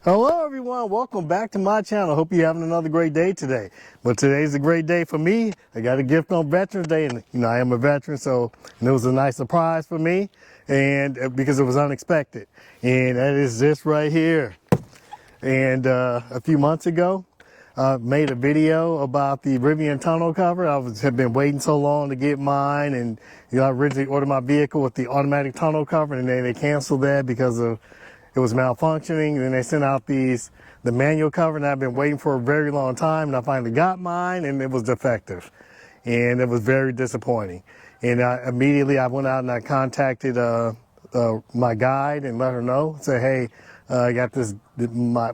Hello everyone, welcome back to my channel. Hope you're having another great day today. But today's a great day for me. I got a gift on Veterans Day, and I am a veteran, so it was a nice surprise for me, and because it was unexpected. And that is this right here. And a few months ago, I made a video about the Rivian tonneau cover. Have been waiting so long to get mine, and I originally ordered my vehicle with the automatic tonneau cover, and then they canceled that because of it was malfunctioning. And then they sent out the manual cover, and I've been waiting for a very long time, and I finally got mine, and it was defective, and it was very disappointing. And immediately I went out and I contacted my guide and let her know, say, hey, I got this, my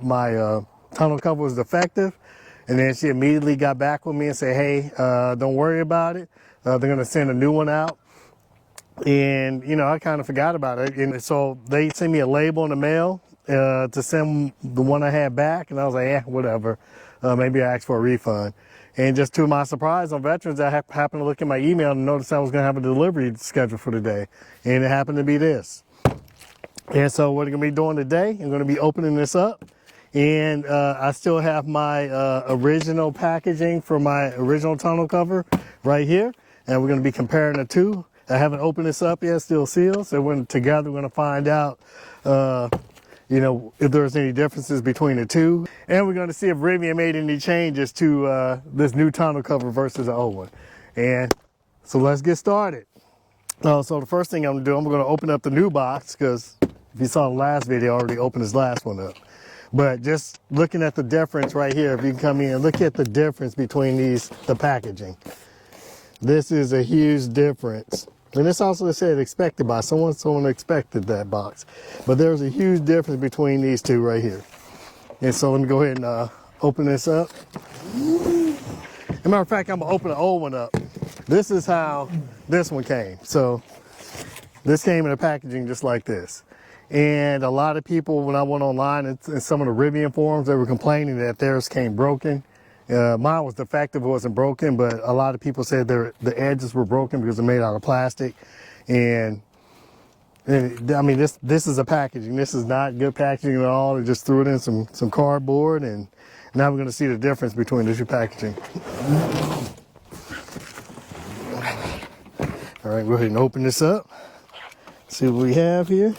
tonneau cover was defective. And then she immediately got back with me and said, hey, don't worry about it. They're going to send a new one out. And, I kind of forgot about it. And so they sent me a label in the mail to send the one I had back. And I was like, whatever. Maybe I asked for a refund. And just to my surprise, on Veterans, I happened to look at my email and notice I was going to have a delivery scheduled for today. And it happened to be this. And so what I'm going to be doing today, I'm going to be opening this up. And I still have my original packaging for my original tonneau cover right here. And we're going to be comparing the two. I haven't opened this up yet, still sealed. So we're together, we're going to find out, if there's any differences between the two. And we're going to see if Rivian made any changes to this new tonneau cover versus the old one. And so let's get started. So the first thing I'm going to do, I'm going to open up the new box, because if you saw the last video, I already opened this last one up. But just looking at the difference right here, if you can come in and look at the difference between the packaging. This is a huge difference. And this also said expected by someone expected that box. But there's a huge difference between these two right here. And so let me go ahead and open this up. As a matter of fact, I'm gonna open the old one up. This is how this one came. So this came in a packaging just like this. And a lot of people, when I went online and some of the Rivian forums, they were complaining that theirs came broken. Mine was defective, it wasn't broken, but a lot of people said the edges were broken because they're made out of plastic. And I mean, this is a packaging. This is not good packaging at all. They just threw it in some cardboard, and now we're going to see the difference between the two packaging. All right, go ahead and open this up. See what we have here.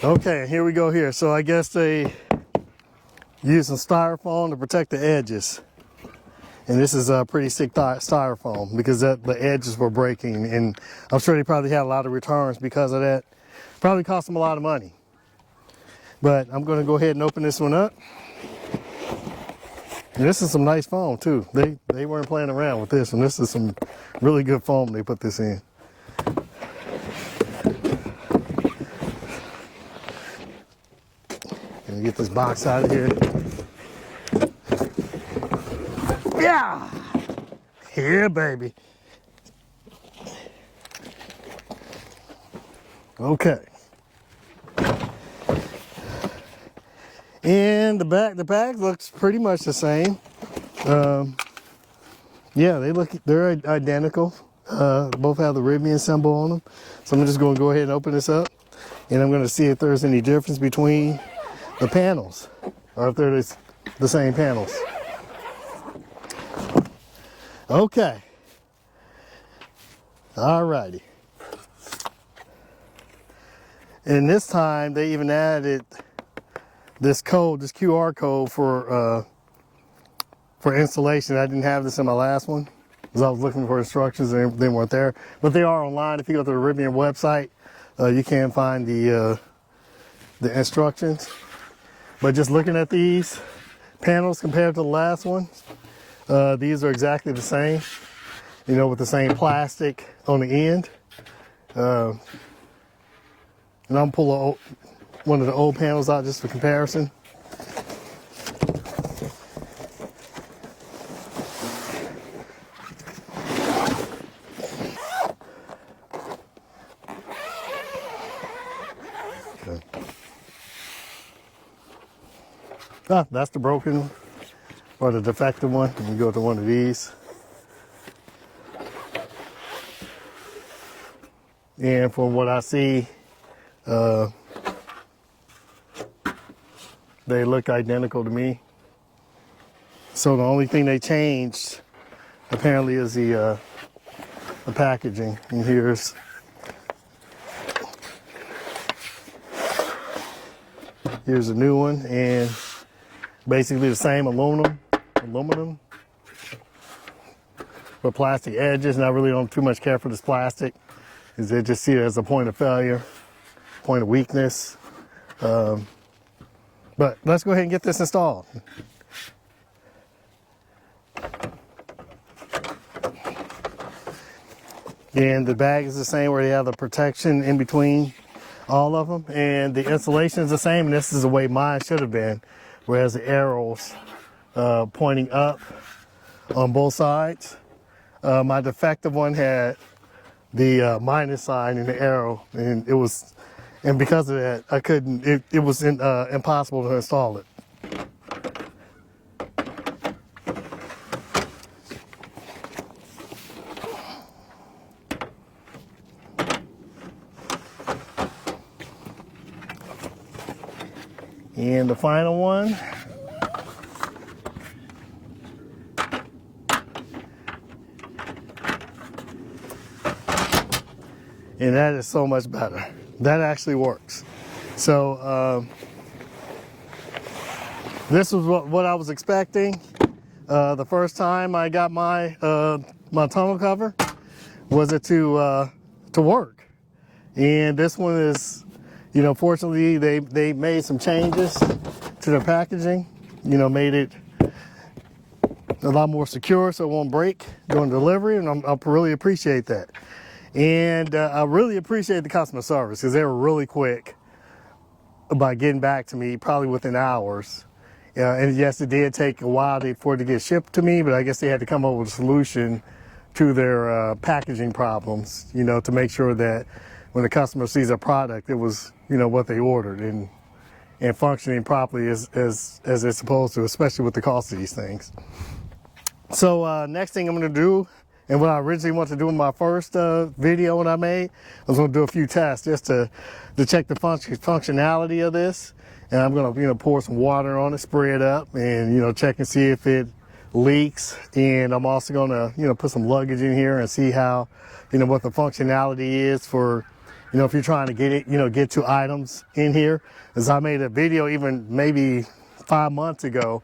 Okay, here we go here. So I guess they use some styrofoam to protect the edges. And this is a pretty thick styrofoam because the edges were breaking. And I'm sure they probably had a lot of returns because of that. Probably cost them a lot of money. But I'm going to go ahead and open this one up. And this is some nice foam too. They weren't playing around with this, and this is some really good foam they put this in. Gonna get this box out of here. Yeah! Yeah, baby. Okay. And the back looks pretty much the same. Yeah, they're identical. Both have the Rivian symbol on them. So I'm just going to go ahead and open this up, and I'm going to see if there's any difference between the panels, or if they're the same panels. Okay. Alrighty. And this time they even added this QR code for installation. I didn't have this in my last one because I was looking for instructions and they weren't there. But they are online. If you go to the Rivian website, you can find the instructions. But just looking at these panels compared to the last one, these are exactly the same. With the same plastic on the end. And I'm pulling one of the old panels out just for comparison. Okay. Ah, that's the broken or the defective one. You can go to one of these. And from what I see, they look identical to me. So the only thing they changed apparently is the packaging. And here's a new one, and basically the same aluminum, but plastic edges. And I really don't too much care for this plastic, because they just see it as a point of failure, point of weakness. But let's go ahead and get this installed. And the bag is the same, where they have the protection in between all of them, and the installation is the same, and this is the way mine should have been, whereas the arrows pointing up on both sides. My defective one had the minus sign and the arrow, and because of that, I couldn't. It was impossible to install it. And the final one. And that is so much better. That actually works. So this was what I was expecting. The first time I got my my tonneau cover was it to work. And this one is, you know, fortunately they made some changes to the packaging. You know, made it a lot more secure so it won't break during delivery, and I really appreciate that. And I really appreciate the customer service, because they were really quick about getting back to me, probably within hours. And yes, it did take a while for it to get shipped to me, but I guess they had to come up with a solution to their packaging problems, you know, to make sure that when the customer sees a product, it was, you know, what they ordered and functioning properly as it's supposed to, especially with the cost of these things. So next thing I'm going to do, and what I originally wanted to do in my first video when I made, I was going to do a few tests just to check the functionality of this. And I'm going to, you know, pour some water on it, spray it up, and, you know, check and see if it leaks. And I'm also going to, you know, put some luggage in here and see how, you know, what the functionality is for, you know, if you're trying to get it, you know, get 2 items in here. As I made a video even maybe 5 months ago,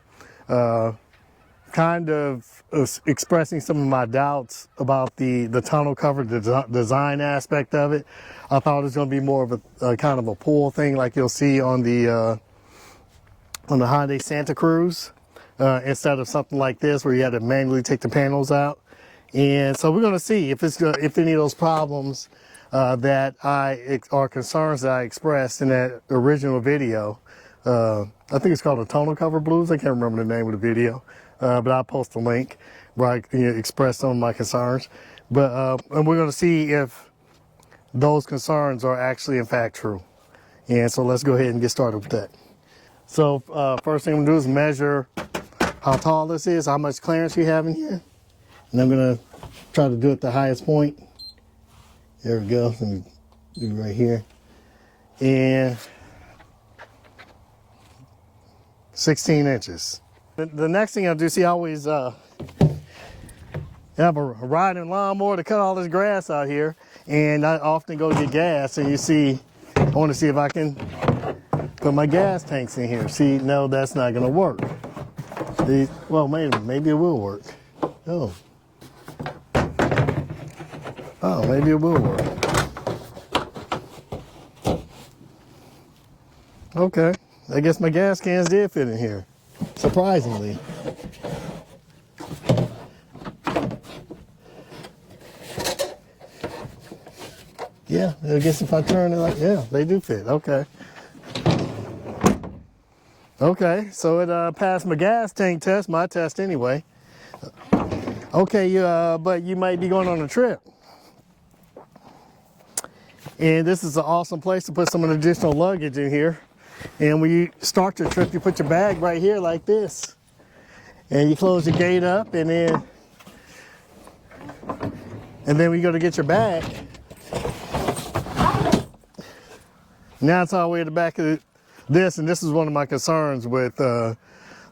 kind of expressing some of my doubts about the tonneau cover design aspect of it. I thought it was going to be more of a kind of a pull thing, like you'll see on the Hyundai Santa Cruz, instead of something like this where you had to manually take the panels out. And so we're going to see if any of those problems that are concerns that I expressed in that original video. I think it's called the Tonneau Cover Blues. I can't remember the name of the video. But I'll post a link where I express some of my concerns. But and we're going to see if those concerns are actually in fact true. And so let's go ahead and get started with that. So first thing I'm going to do is measure how tall this is, how much clearance you have in here. And I'm going to try to do it the highest point. There we go. Let me do it right here. And 16 inches. The next thing I do, see, I always have a riding lawnmower to cut all this grass out here, and I often go get gas, and you see, I want to see if I can put my gas tanks in here. See, no, that's not going to work. Well, maybe it will work. Oh, maybe it will work. Okay, I guess my gas cans did fit in here. Surprisingly. Yeah, I guess if I turn it like, yeah, they do fit. Okay. Okay, so it passed my gas tank test, my test anyway. Okay, but you might be going on a trip. And this is an awesome place to put some additional luggage in here. And when you start your trip, you put your bag right here like this. And you close your gate up, and then when you go to get your bag, now it's all the way at the back of this, and this is one of my concerns with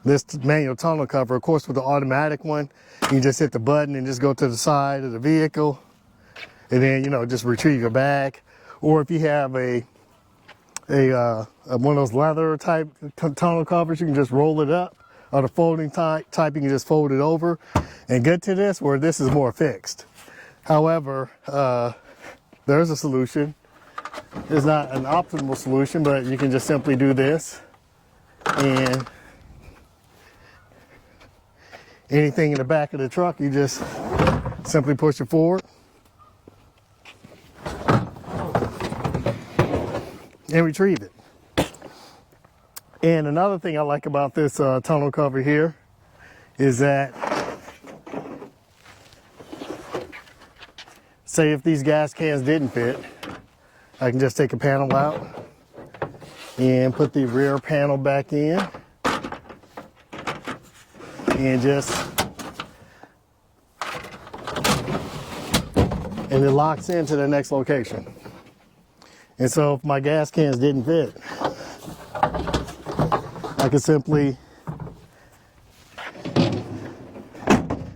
this manual tonneau cover. Of course, with the automatic one, you just hit the button and just go to the side of the vehicle, and then, you know, just retrieve your bag. Or if you have one of those leather type tonneau covers, you can just roll it up. Or the folding type, you can just fold it over and get to this, where this is more fixed. However, there's a solution. It's not an optimal solution, but you can just simply do this, and anything in the back of the truck, you just simply push it forward and retrieve it. And another thing I like about this tonneau cover here is that, say if these gas cans didn't fit, I can just take a panel out and put the rear panel back in, and it locks into the next location. And so if my gas cans didn't fit, I can simply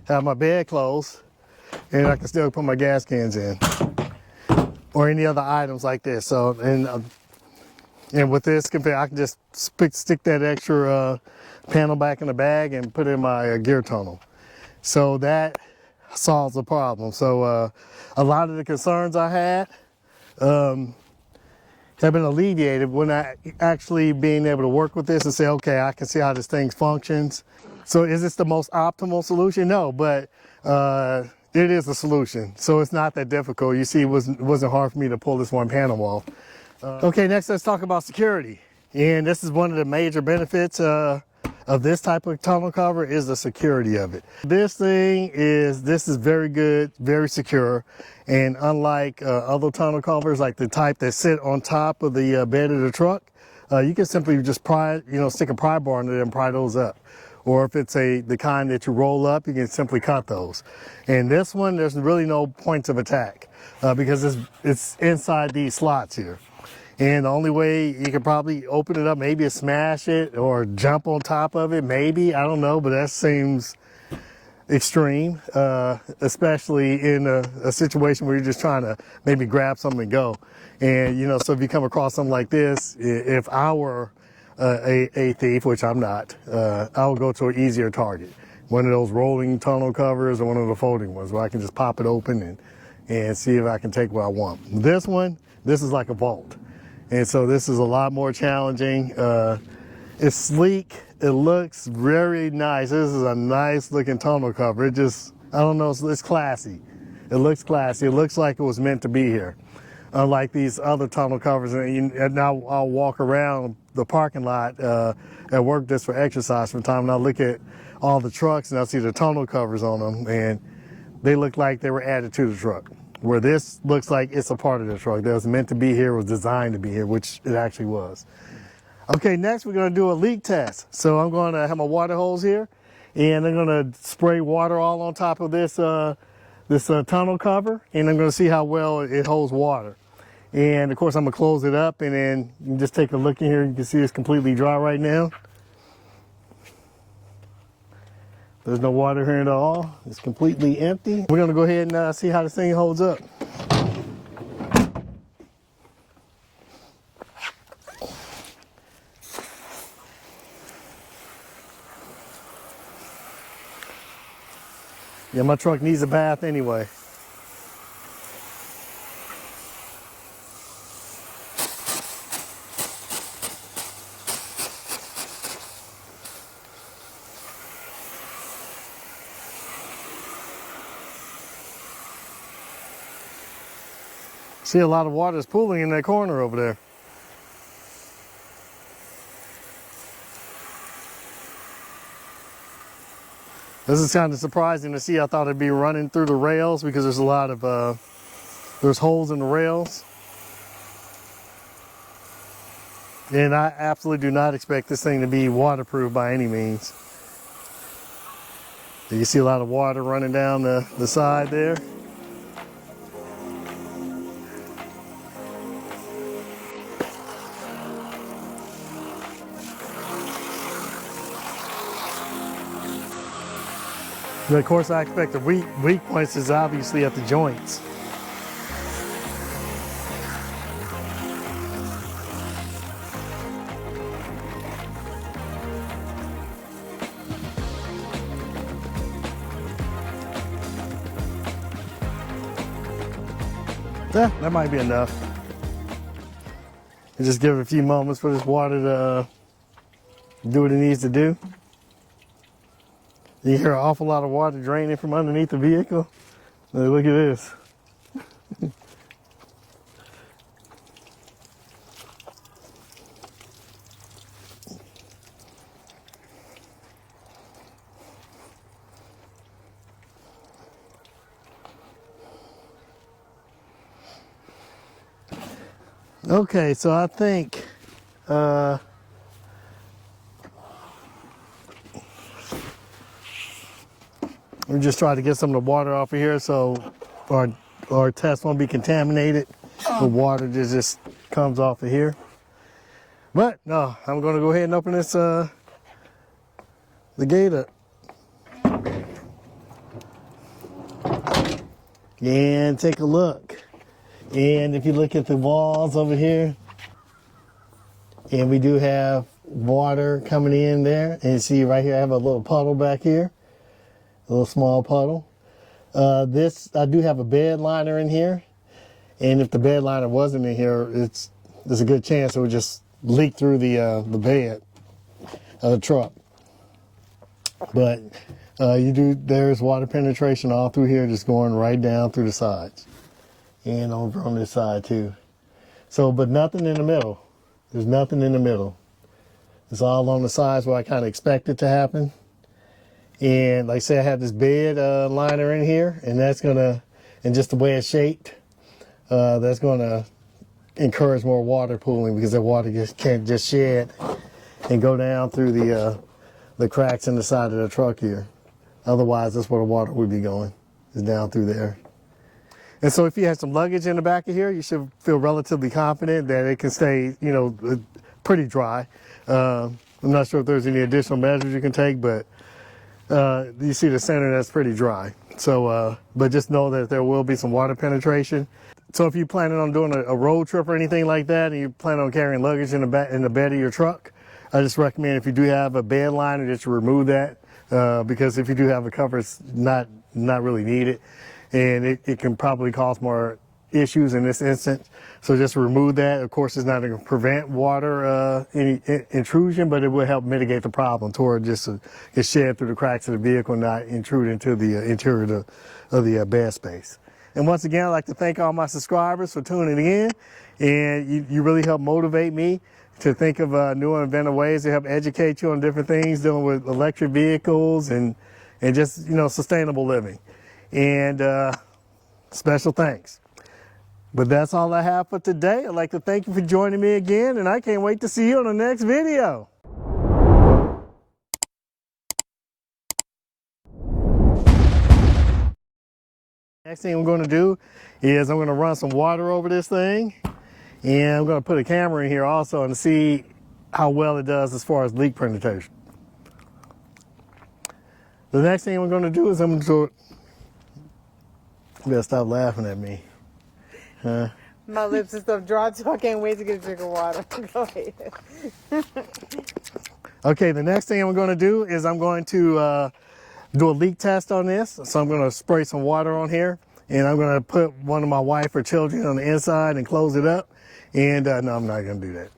have my bed closed, and I can still put my gas cans in, or any other items like this. So, and with this config, I can just stick that extra panel back in the bag and put it in my gear tunnel. So that solves the problem. So a lot of the concerns I had have been alleviated when I actually being able to work with this and say, okay, I can see how this thing functions. So is this the most optimal solution? No, but it is a solution. So it's not that difficult. You see, it wasn't hard for me to pull this one panel off. Okay, next let's talk about security. And this is one of the major benefits of this type of tonneau cover, is the security of it. This is very good, very secure. And unlike other tonneau covers, like the type that sit on top of the bed of the truck, you can simply just stick a pry bar in it and pry those up. Or if it's the kind that you roll up, you can simply cut those. And this one, there's really no points of attack because it's inside these slots here. And the only way you can probably open it up, maybe smash it or jump on top of it, maybe, I don't know, but that seems extreme, especially in a situation where you're just trying to maybe grab something and go. And, so if you come across something like this, if I were a thief, which I'm not, I would go to an easier target. One of those rolling tonneau covers or one of the folding ones where I can just pop it open and see if I can take what I want. This is like a vault. And so this is a lot more challenging. It's sleek. It looks very nice. This is a nice looking tonneau cover. I don't know, it's classy. It looks classy. It looks like it was meant to be here. Unlike these other tonneau covers, and now I'll walk around the parking lot at work just for exercise from time, and I'll look at all the trucks and I'll see the tonneau covers on them, and they look like they were added to the truck. Where this looks like it's a part of the truck that was meant to be here, was designed to be here, which it actually was. Okay, next we're gonna do a leak test. So I'm gonna have my water hose here, and I'm gonna spray water all on top of this tonneau cover, and I'm gonna see how well it holds water. And of course I'm gonna close it up, and then you can just take a look in here. You can see it's completely dry right now. There's no water here at all. It's completely empty. We're gonna go ahead and see how this thing holds up. Yeah, my truck needs a bath anyway. See, a lot of water is pooling in that corner over there. This is kind of surprising to see. I thought it'd be running through the rails because there's a lot of, there's holes in the rails. And I absolutely do not expect this thing to be waterproof by any means. You see a lot of water running down the side there. But of course, I expect the weak points is obviously at the joints. Yeah, that might be enough. And just give it a few moments for this water to do what it needs to do. You hear an awful lot of water draining from underneath the vehicle. Look at this. Okay, so I think we just try to get some of the water off of here so our test won't be contaminated. The water just comes off of here. But no, I'm gonna go ahead and open this the gate up. And take a look. And if you look at the walls over here, and we do have water coming in there. And you see right here, I have a little puddle back here, a little small puddle. I do have a bed liner in here. And if the bed liner wasn't in here, there's a good chance it would just leak through the bed of the truck. But there's water penetration all through here, just going right down through the sides. And over on this side too. So, but nothing in the middle. There's nothing in the middle. It's all on the sides where I kind of expect it to happen. And like I said, I have this bed liner in here, and that's gonna, and just the way it's shaped, that's gonna encourage more water pooling, because the water just can't just shed and go down through the cracks in the side of the truck here. Otherwise, that's where the water would be going, is down through there. And so if you have some luggage in the back of here, you should feel relatively confident that it can stay, pretty dry. I'm not sure if there's any additional measures you can take, but you see the center, that's pretty dry. So, but just know that there will be some water penetration. So if you're planning on doing a road trip or anything like that, and you plan on carrying luggage in the bed of your truck, I just recommend, if you do have a bed liner, that you remove that, because if you do have a cover, it's not really needed. And it can probably cause more issues in this instance. So just remove that. Of course, it's not going to prevent water any intrusion, but it will help mitigate the problem toward just get shed through the cracks of the vehicle and not intrude into the interior of the bed space. And once again, I'd like to thank all my subscribers for tuning in. And you really help motivate me to think of new and inventive ways to help educate you on different things dealing with electric vehicles and just, sustainable living. And special thanks. But that's all I have for today. I'd like to thank you for joining me again, and I can't wait to see you on the next video. Next thing I'm going to do is I'm going to run some water over this thing, and I'm going to put a camera in here also and see how well it does as far as leak penetration. The next thing I'm going to do is I'm going to do it. You better stop laughing at me. Huh? My lips are so dry, so I can't wait to get a drink of water. Go ahead. Okay, the next thing I'm going to do is I'm going to do a leak test on this. So I'm going to spray some water on here, and I'm going to put one of my wife or children on the inside and close it up. And no, I'm not going to do that.